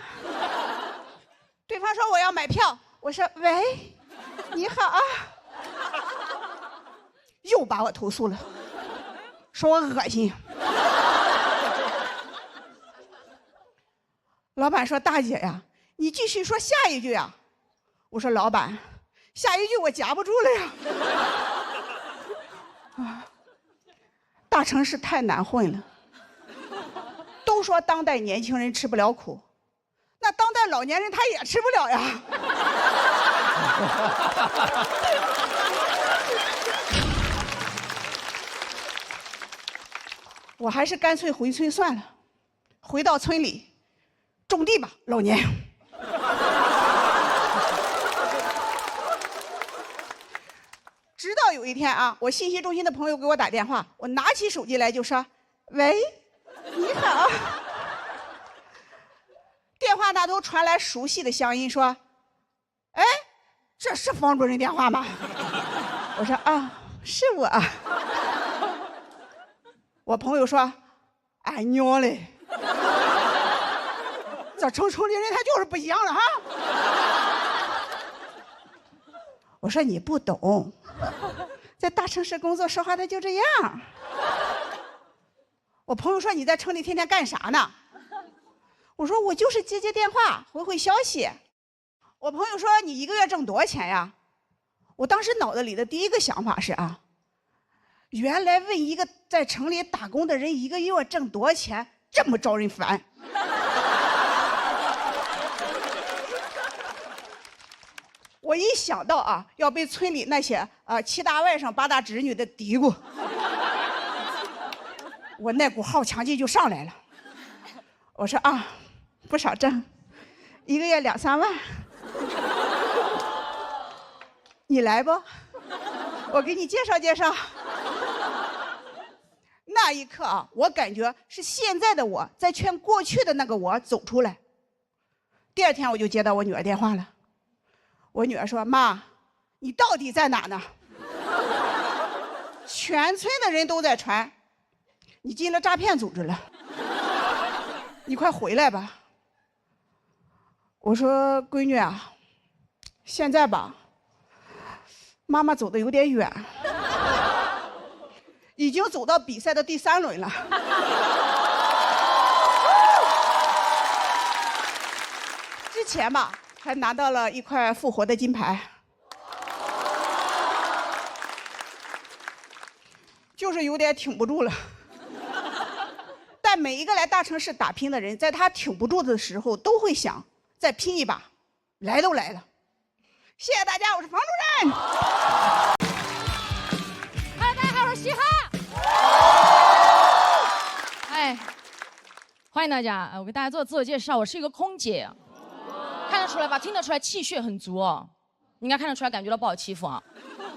对方说我要买票，我说喂，你好啊。又把我投诉了，说我恶心。老板说大姐呀，你继续说下一句啊。我说老板，下一句我夹不住了呀。大城市太难混了，都说当代年轻人吃不了苦，那当代老年人他也吃不了呀。我还是干脆回村算了，回到村里种地吧，老年。直到有一天啊，我信息中心的朋友给我打电话，我拿起手机来就说：“喂，你好。”电话那头传来熟悉的乡音，说：“哎，这是方主任电话吗？”我说：“啊，是我。”我朋友说：“哎娘嘞，这城里人他就是不一样了哈。”我说：“你不懂。”在大城市工作说话他就这样。我朋友说你在城里天天干啥呢？我说我就是接电话回消息。我朋友说你1个月挣多少钱呀？我当时脑子里的第一个想法是啊，原来问一个在城里打工的人1个月挣多少钱这么招人烦。我一想到啊，要被村里那些7大外甥8大侄女的嘀咕，我那股好强劲就上来了。我说啊，不少挣，1个月2、3万，你来不？我给你介绍介绍。那一刻啊，我感觉是现在的我在劝过去的那个我走出来。第2天我就接到我女儿电话了。我女儿说：“妈，你到底在哪呢？全村的人都在传，你进了诈骗组织了，你快回来吧。”我说：“闺女啊，现在吧，妈妈走的有点远，已经走到比赛的第3轮了。之前吧。”还拿到了1块复活的金牌，就是有点挺不住了。但每一个来大城市打拼的人，在他挺不住的时候，都会想再拼一把，来都来了。谢谢大家，我是房主任。Hello， 大家好，我是嘻哈。哎，欢迎大家，我给大家做自我介绍，我是一个空姐。看得出来吧，听得出来气血很足哦，应该看得出来，感觉到不好欺负啊。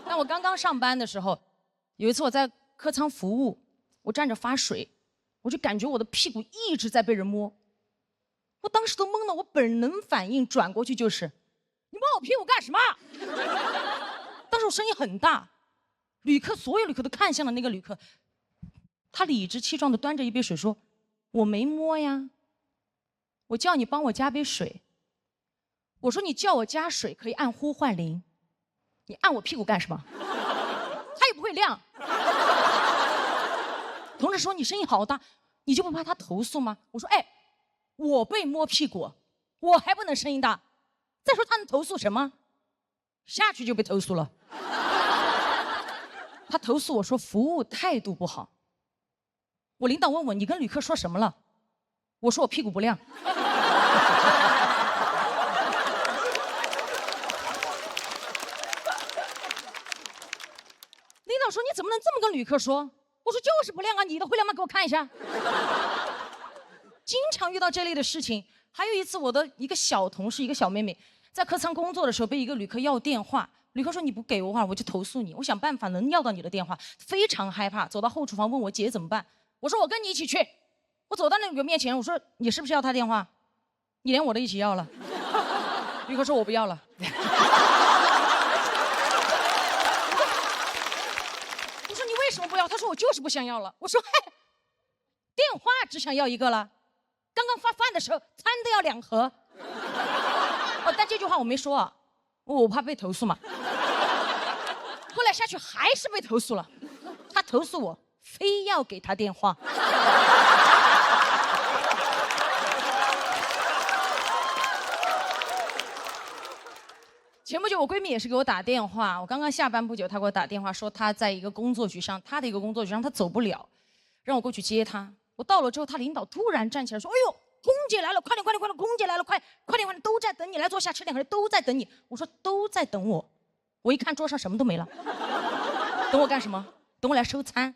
但我刚刚上班的时候，有一次我在客舱服务，我站着发水，我就感觉我的屁股一直在被人摸，我当时都懵了，我本能反应转过去就是，你摸我屁股干什么？当时我声音很大，所有旅客都看向了那个旅客，他理直气壮地端着一杯水说，我没摸呀，我叫你帮我加杯水。我说你叫我加水可以按呼唤铃，你按我屁股干什么？他也不会亮。同事说你声音好大，你就不怕他投诉吗？我说哎，我被摸屁股，我还不能声音大，再说他能投诉什么？下去就被投诉了。他投诉我说服务态度不好。我领导问我你跟旅客说什么了？我说我屁股不亮。领导说你怎么能这么跟旅客说？我说就是不亮啊，你的会亮吗？给我看一下。经常遇到这类的事情。还有一次，我的一个小同事，一个小妹妹，在客舱工作的时候被一个旅客要电话，旅客说你不给我话，我就投诉你。我想办法能要到你的电话，非常害怕，走到后厨房问我姐怎么办。我说我跟你一起去。我走到那旅客面前，我说你是不是要他电话？你连我都一起要了。旅客说我不要了。我说你为什么不要？他说我就是不想要了。我说嘿，电话只想要一个了。刚刚发饭的时候，餐都要2盒。但这句话我没说啊，我怕被投诉嘛。后来下去还是被投诉了，他投诉我非要给他电话。前不久我闺蜜也是给我打电话，我刚刚下班不久，她给我打电话说她在一个工作局上，她的一个工作局上她走不了，让我过去接她。我到了之后，他领导突然站起来说：“哎呦，空姐来了，快点，快点，快点！空姐来了，快点，都在等你，来坐下吃点东西，都在等你。”我说：“都在等我。”我一看桌上什么都没了，等我干什么？等我来收餐。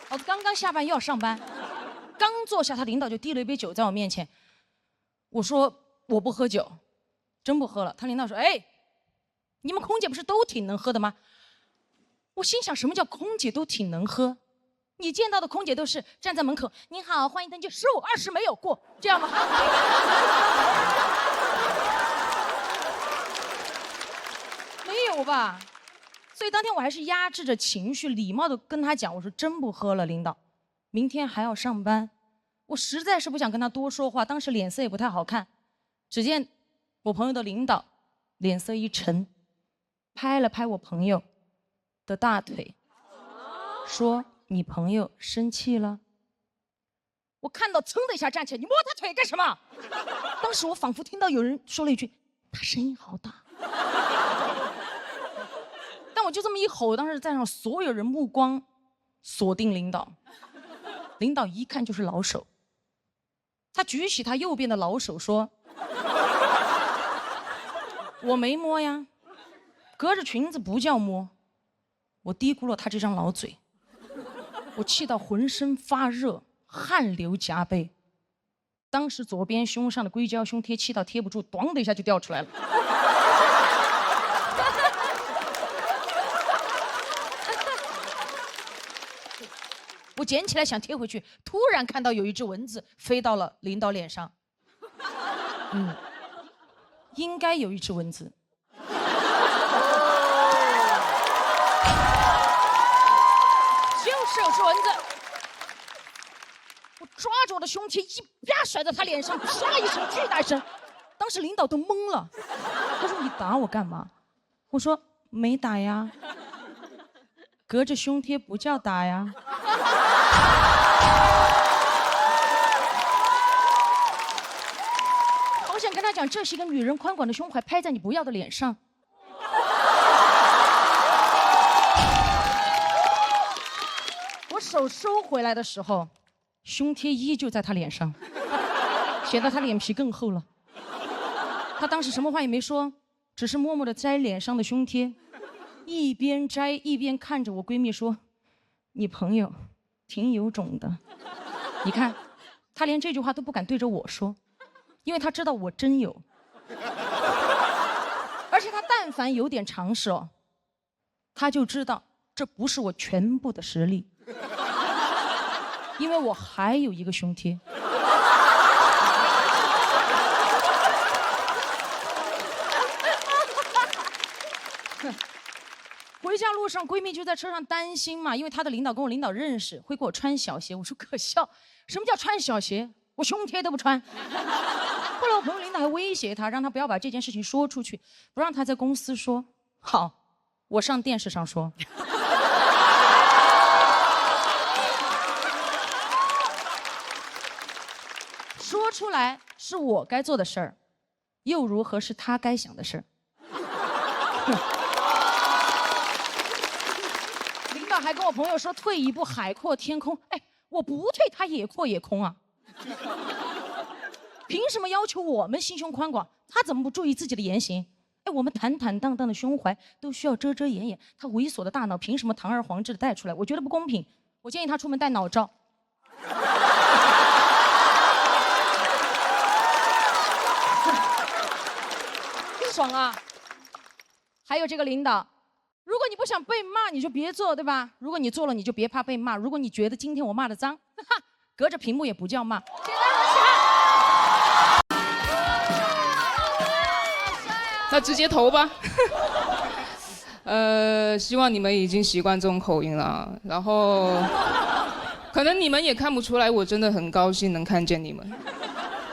我刚刚下班又要上班，刚坐下，他领导就递了一杯酒在我面前。我说：“我不喝酒，真不喝了。”他领导说：“哎。”你们空姐不是都挺能喝的吗？我心想，什么叫空姐都挺能喝？你见到的空姐都是站在门口，您好，欢迎登机，15、20没有过，这样吗？没有吧？所以当天我还是压制着情绪，礼貌的跟他讲，我说真不喝了，领导，明天还要上班。我实在是不想跟他多说话，当时脸色也不太好看。只见我朋友的领导脸色一沉，拍了拍我朋友的大腿，说：“你朋友生气了。”我看到，噌的一下站起来，你摸他腿干什么？当时我仿佛听到有人说了一句：“他声音好大。”但我就这么一吼，当时在场所有人目光锁定领导，领导一看就是老手，他举起他右边的老手说：“我没摸呀。”隔着裙子不叫摸，我低估了他这张老嘴，我气到浑身发热，汗流浃背。当时左边胸上的硅胶胸贴气到贴不住，咣的一下就掉出来了。我捡起来想贴回去，突然看到有一只蚊子飞到了领导脸上。应该有一只蚊子。就是有只蚊子，我抓着我的胸贴一啪甩在他脸上，唰一声巨大声，当时领导都懵了，他说：“你打我干嘛？”我说：“没打呀，隔着胸贴不叫打呀。”好想跟他讲，这是一个女人宽广的胸怀拍在你不要的脸上。手收回来的时候，胸贴依旧在他脸上，显得他脸皮更厚了。他当时什么话也没说，只是默默地摘脸上的胸贴，一边摘一边看着我闺蜜说：“你朋友挺有种的。”你看，他连这句话都不敢对着我说，因为他知道我真有。而且他但凡有点常识哦，他就知道这不是我全部的实力，因为我还有一个胸贴。回家路上，闺蜜就在车上担心嘛，因为她的领导跟我领导认识，会给我穿小鞋。我说可笑，什么叫穿小鞋？我胸贴都不穿。后来我朋友领导还威胁她，让她不要把这件事情说出去，不让她在公司说。好，我上电视上说。说出来是我该做的事儿，又如何是他该想的事儿？领导还跟我朋友说退一步海阔天空，哎，我不退他也阔也空啊！凭什么要求我们心胸宽广，他怎么不注意自己的言行？哎，我们坦坦荡荡的胸怀都需要遮遮掩掩，他猥琐的大脑凭什么堂而皇之的带出来？我觉得不公平，我建议他出门带脑罩。爽啊！还有这个领导，如果你不想被骂，你就别做，对吧？如果你做了，你就别怕被骂。如果你觉得今天我骂的脏，哈，隔着屏幕也不叫骂。谢谢大家，起来。那直接投吧。希望你们已经习惯这种口音了，然后可能你们也看不出来，我真的很高兴能看见你们。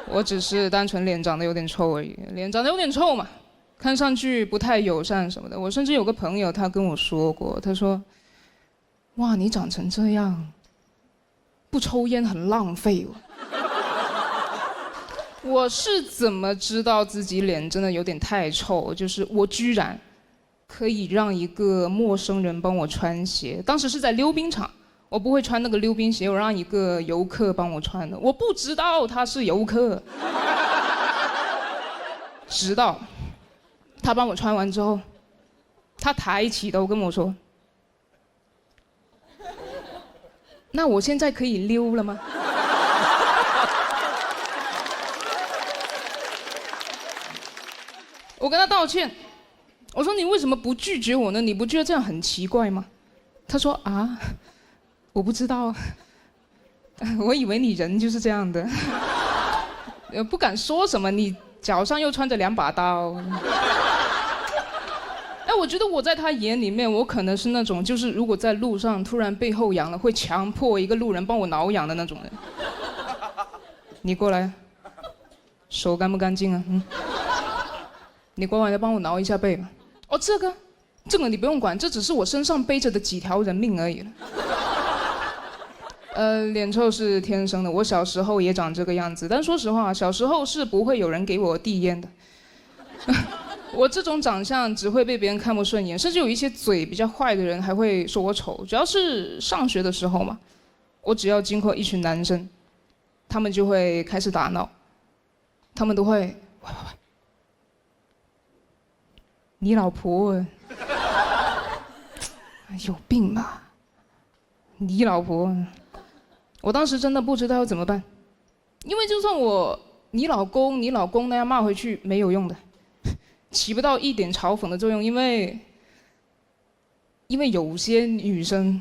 我只是单纯脸长得有点臭而已，脸长得有点臭嘛。看上去不太友善什么的，我甚至有个朋友他跟我说过，他说：“哇，你长成这样，不抽烟很浪费哦。”我是怎么知道自己脸真的有点太臭？就是我居然可以让一个陌生人帮我穿鞋，当时是在溜冰场，我不会穿那个溜冰鞋，我让一个游客帮我穿的，我不知道他是游客，直到。他帮我穿完之后，他抬起头跟我说：“那我现在可以溜了吗？”我跟他道歉，我说：“你为什么不拒绝我呢？你不觉得这样很奇怪吗？”他说：“啊，我不知道，我以为你人就是这样的，不敢说什么，你脚上又穿着2把刀。”哎，我觉得我在他眼里面，我可能是那种，就是如果在路上突然背后痒了，会强迫一个路人帮我挠痒的那种人。你过来，手干不干净啊？你过来帮我挠一下背吧。哦，这个你不用管，这只是我身上背着的几条人命而已了。脸臭是天生的，我小时候也长这个样子，但说实话，小时候是不会有人给我递烟的。我这种长相只会被别人看不顺眼，甚至有一些嘴比较坏的人还会说我丑。主要是上学的时候嘛，我只要经过一群男生，他们就会开始打闹，他们都会喂，你老婆有病吧？你老婆，我当时真的不知道要怎么办，因为就算我你老公那样骂回去没有用的。起不到一点嘲讽的作用，因为有些女生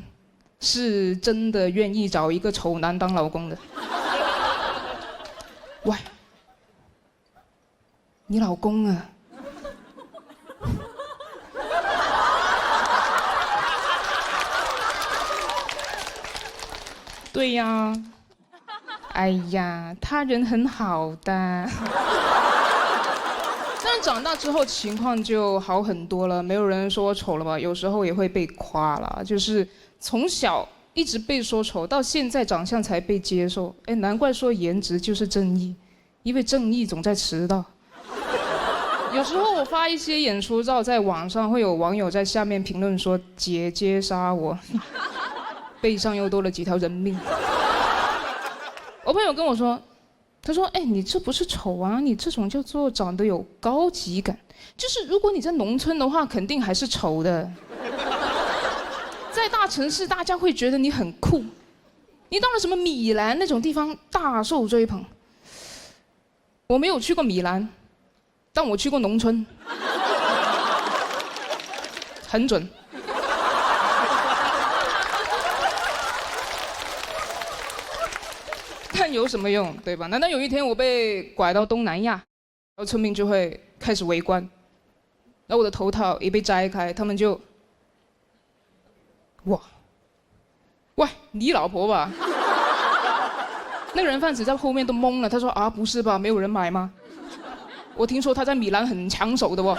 是真的愿意找一个丑男当老公的。喂，你老公啊？对呀，哎呀，他人很好的。但长大之后情况就好很多了，没有人说我丑了吧？有时候也会被夸了，就是从小一直被说丑，到现在长相才被接受。哎，难怪说颜值就是正义，因为正义总在迟到。有时候我发一些演出照在网上，会有网友在下面评论说：“姐姐杀我，背上又多了几条人命。”我朋友跟我说。他说：“哎，你这不是丑啊，你这种叫做长得有高级感。就是如果你在农村的话，肯定还是丑的。在大城市，大家会觉得你很酷。你到了什么米兰那种地方，大受追捧。我没有去过米兰，但我去过农村，很准。看有什么用，对吧？难道有一天我被拐到东南亚，然后村民就会开始围观，然后我的头套一被摘开，他们就，哇，喂，你老婆吧？那个人贩子在后面都懵了，他说啊，不是吧，没有人买吗？我听说他在米兰很抢手的哦。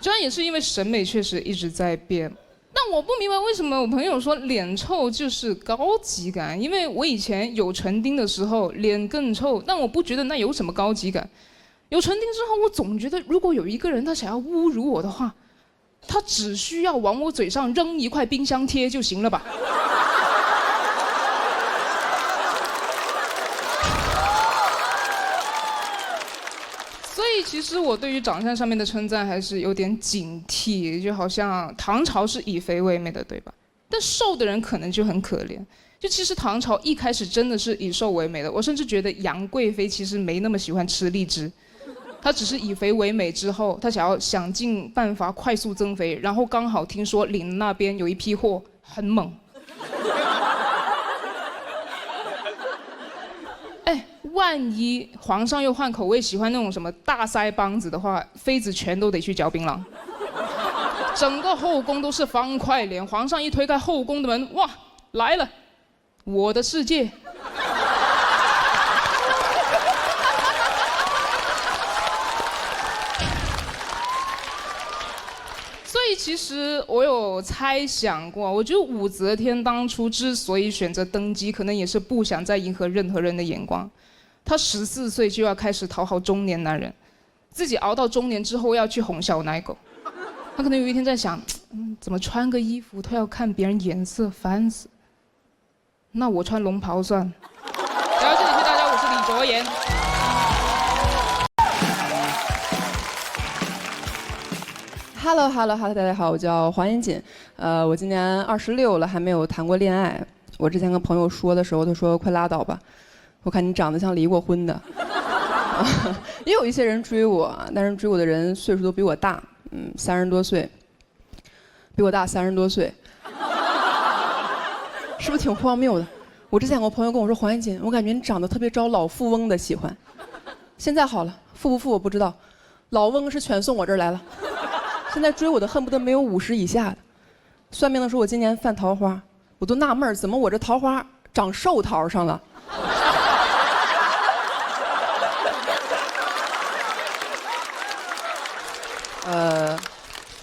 这样也是因为审美确实一直在变，但我不明白为什么我朋友说脸臭就是高级感，因为我以前有唇钉的时候脸更臭，但我不觉得那有什么高级感。有唇钉之后，我总觉得如果有一个人他想要侮辱我的话，他只需要往我嘴上扔一块冰箱贴就行了吧。所以其实我对于长相上面的称赞还是有点警惕，就好像唐朝是以肥为美的，对吧？但瘦的人可能就很可怜。就其实唐朝一开始真的是以瘦为美的，我甚至觉得杨贵妃其实没那么喜欢吃荔枝，她只是以肥为美之后，她想尽办法快速增肥，然后刚好听说岭那边有一批货很猛。万一皇上又换口味，喜欢那种什么大腮帮子的话，妃子全都得去嚼槟榔。整个后宫都是方块脸，皇上一推开后宫的门，哇，来了，我的世界。所以其实我有猜想过，我觉得武则天当初之所以选择登基，可能也是不想再迎合任何人的眼光。她14岁就要开始讨好中年男人，自己熬到中年之后要去哄小奶狗。她可能有一天在想，怎么穿个衣服都要看别人颜色，烦死。那我穿龙袍算了。然后这里是大家，我是李卓妍。Hello， 大家好，我叫黄妍锦，我今年26了，还没有谈过恋爱。我之前跟朋友说的时候，他说快拉倒吧，我看你长得像离过婚的。也有一些人追我，但是追我的人岁数都比我大，30多岁，比我大30多岁，是不是挺荒谬的？我之前有个朋友跟我说，黄妍锦，我感觉你长得特别招老富翁的喜欢。现在好了，富不富我不知道，老翁是全送我这儿来了。现在追我的恨不得没有50以下的，算命的说我今年犯桃花，我都纳闷怎么我这桃花长寿桃上了。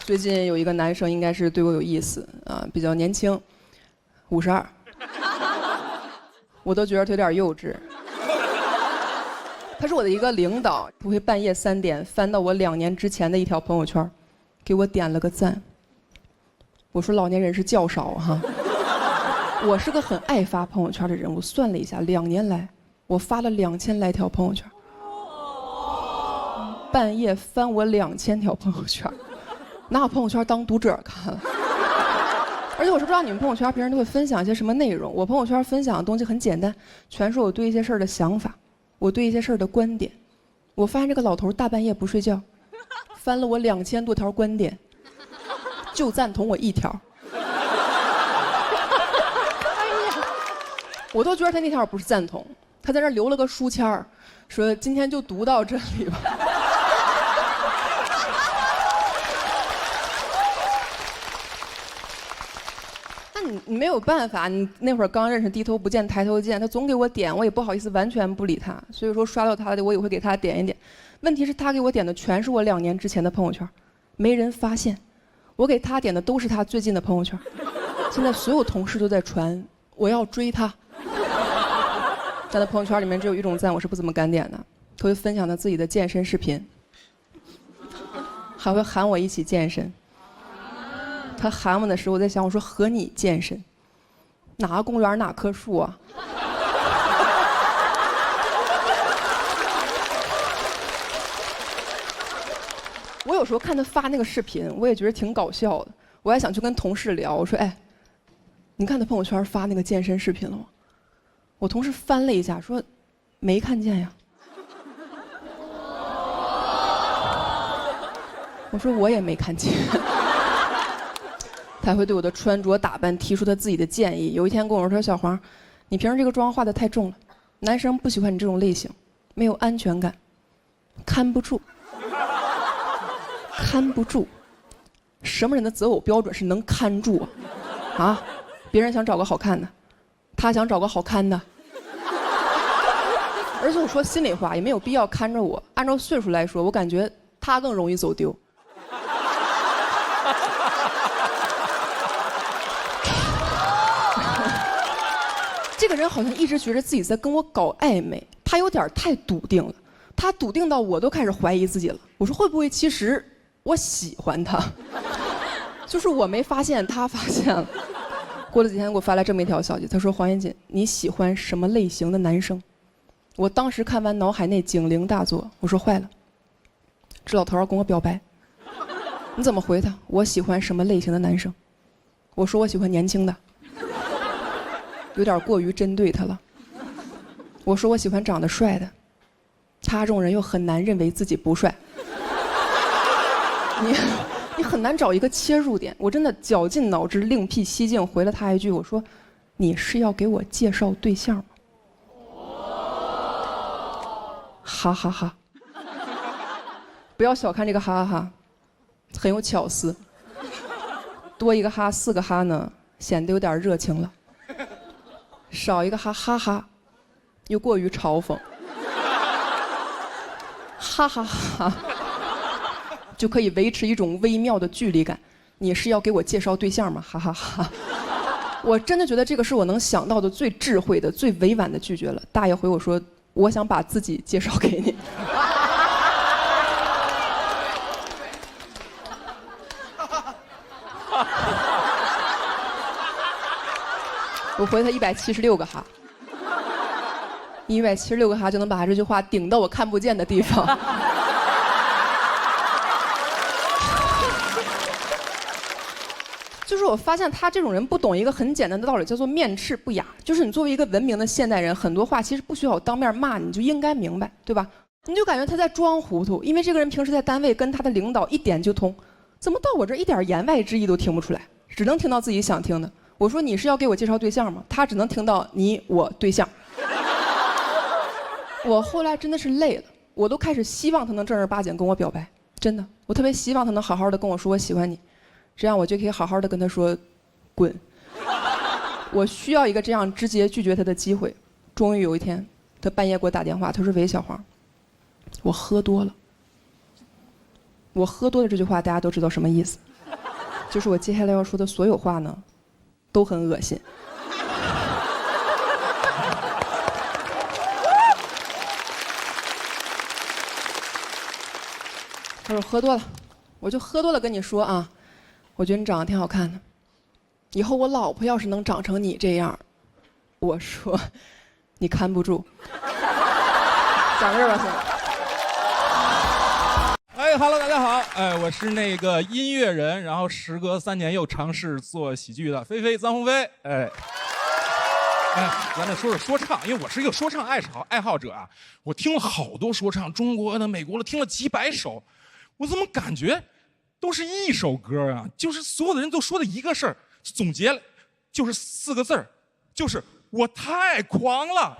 最近有一个男生应该是对我有意思啊，比较年轻，52，我都觉得他有点幼稚。他是我的一个领导，不会半夜3点翻到我2年之前的一条朋友圈。给我点了个赞。我说老年人是较少哈。我是个很爱发朋友圈的人，我算了一下，2年来我发了2000来条朋友圈。半夜翻我2000条朋友圈，拿我朋友圈当读者看了。而且我是不知道你们朋友圈别人都会分享一些什么内容，我朋友圈分享的东西很简单，全是我对一些事儿的想法，我对一些事儿的观点。我发现这个老头大半夜不睡觉。翻了我2000多条观点，就赞同我1条。我都觉得他那条不是赞同，他在那留了个书签儿，说今天就读到这里吧。那你没有办法，你那会儿刚认识，低头不见抬头见，他总给我点，我也不好意思完全不理他，所以说刷到他的我也会给他点一点。问题是，他给我点的全是我2年之前的朋友圈，没人发现。我给他点的都是他最近的朋友圈。现在所有同事都在传，我要追他。在他朋友圈里面只有一种赞，我是不怎么敢点的。他会分享他自己的健身视频，还会喊我一起健身。他喊我的时候，我在想，我说和你健身，哪个公园哪棵树啊？我有时候看他发那个视频，我也觉得挺搞笑的。我还想去跟同事聊，我说：“哎，你看他朋友圈发那个健身视频了吗？”我同事翻了一下，说：“没看见呀。”我说：“我也没看见。”他会对我的穿着打扮提出他自己的建议。有一天跟我说：“小黄，你平时这个妆化的太重了，男生不喜欢你这种类型，没有安全感，看不住，看不住。什么人的择偶标准是能看住啊？啊，别人想找个好看的，他想找个好看的。而且我说心里话，也没有必要看着我。按照岁数来说，我感觉他更容易走丢。这个人好像一直觉得自己在跟我搞暧昧，他有点太笃定了，他笃定到我都开始怀疑自己了。我说会不会其实我喜欢他，就是我没发现，他发现了。过了几天给我发来这么一条消息，他说：“黄妍锦，你喜欢什么类型的男生？”我当时看完脑海内警铃大作，我说坏了，这老头要跟我表白。你怎么回他？我喜欢什么类型的男生？我说我喜欢年轻的，有点过于针对他了。我说我喜欢长得帅的，他这种人又很难认为自己不帅。你很难找一个切入点。我真的绞尽脑汁另辟蹊径回了他一句，我说你是要给我介绍对象吗？哈哈哈！不要小看这个哈哈哈，很有巧思。多一个哈，四个哈呢，显得有点热情了；少一个哈，哈哈，又过于嘲讽。哈哈哈，就可以维持一种微妙的距离感。你是要给我介绍对象吗？哈哈哈！我真的觉得这个是我能想到的最智慧的、最委婉的拒绝了。大爷回我说：“我想把自己介绍给你。”我回他176个哈，176个哈就能把这句话顶到我看不见的地方。就是我发现他这种人不懂一个很简单的道理，叫做面斥不雅。就是你作为一个文明的现代人，很多话其实不需要我当面骂你就应该明白，对吧？你就感觉他在装糊涂，因为这个人平时在单位跟他的领导一点就通，怎么到我这一点言外之意都听不出来，只能听到自己想听的。我说你是要给我介绍对象吗？他只能听到你我对象。我后来真的是累了，我都开始希望他能正儿八经跟我表白，真的，我特别希望他能好好的跟我说我喜欢你，这样我就可以好好的跟他说滚。我需要一个这样直接拒绝他的机会。终于有一天，他半夜给我打电话，他说：“喂，小黄，我喝多了。”我喝多了这句话大家都知道什么意思，就是我接下来要说的所有话呢都很恶心。他说喝多了，我就喝多了跟你说啊，我觉得你长得挺好看的，以后我老婆要是能长成你这样，我说你看不住。讲这儿吧，先。哎 ，Hello， 大家好，哎，我是那个音乐人，然后时隔3年又尝试做喜剧的菲菲，臧鸿飞，哎，咱再说说说唱，因为我是一个说唱爱好者啊，我听了好多说唱，中国的、美国的，听了几百首，我怎么感觉都是一首歌啊？就是所有的人都说的一个事儿，总结了就是4个字儿，就是我太狂了。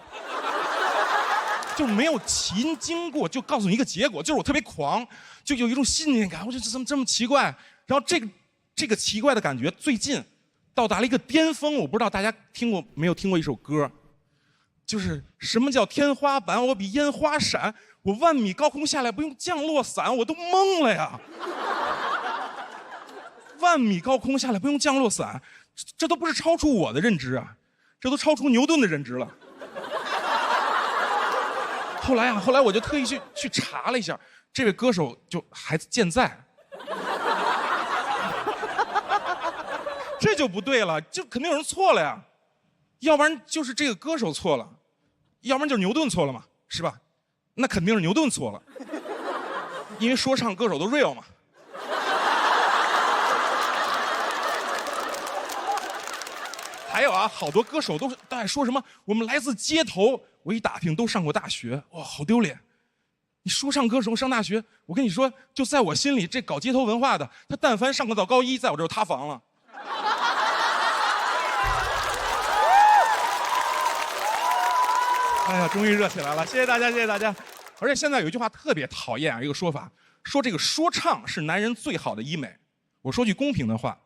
就没有前经过，就告诉你一个结果，就是我特别狂，就有一种信念感。我觉得怎么这么奇怪？然后这个奇怪的感觉最近到达了一个巅峰。我不知道大家没有听过一首歌，就是什么叫天花板？我比烟花闪，我万米高空下来不用降落伞，我都懵了呀！万米高空下来不用降落伞，这都不是超出我的认知啊，这都超出牛顿的认知了。后来我就特意去查了一下，这位歌手就还健在，这就不对了，就肯定有人错了呀，要不然就是这个歌手错了，要不然就是牛顿错了嘛，是吧？那肯定是牛顿错了，因为说唱歌手都 real 嘛。还有啊，好多歌手都爱说什么我们来自街头，我一打听都上过大学，哇，好丢脸！你说唱歌手上大学，我跟你说，就在我心里，这搞街头文化的，他但凡上个到高一，在我这儿塌房了。哎呀，终于热起来了，谢谢大家，谢谢大家。而且现在有一句话特别讨厌啊，一个说法，说这个说唱是男人最好的医美。我说句公平的话，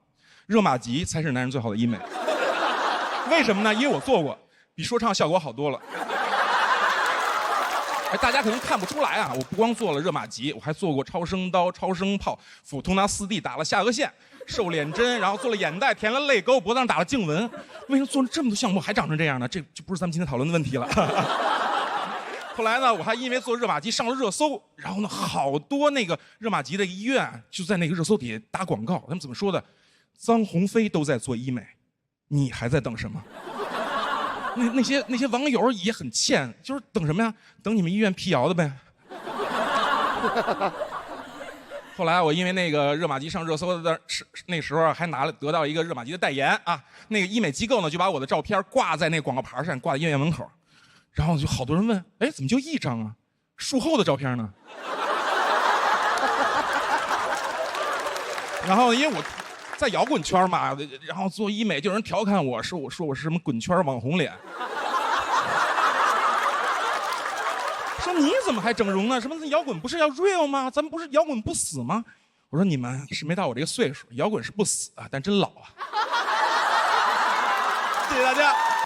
热玛吉才是男人最好的医美。为什么呢？因为我做过，比说唱效果好多了。哎，大家可能看不出来啊，我不光做了热玛吉，我还做过超声刀、超声炮、腹突拿4D 打了下颚线、瘦脸针，然后做了眼袋、填了泪沟、脖子上打了颈纹。为什么做了这么多项目还长成这样呢？这就不是咱们今天讨论的问题了。后来呢，我还因为做热玛吉上了热搜，然后呢，好多那个热玛吉的医院就在那个热搜底下打广告，他们怎么说的？臧鸿飞都在做医美，你还在等什么？那些网友也很欠，就是等什么呀？等你们医院辟谣的呗。后来我因为那个热玛吉上热搜的那时候还得到一个热玛吉的代言啊，那个医美机构呢就把我的照片挂在那广告牌上，挂在医院门口，然后就好多人问，哎，怎么就1张啊？术后的照片呢？然后因为我在摇滚圈嘛，然后做医美就有人调侃我说我是什么滚圈网红脸，说你怎么还整容呢？什么摇滚不是要 real 吗？咱们不是摇滚不死吗？我说你们是没到我这个岁数，摇滚是不死啊，但真老啊。谢谢大家。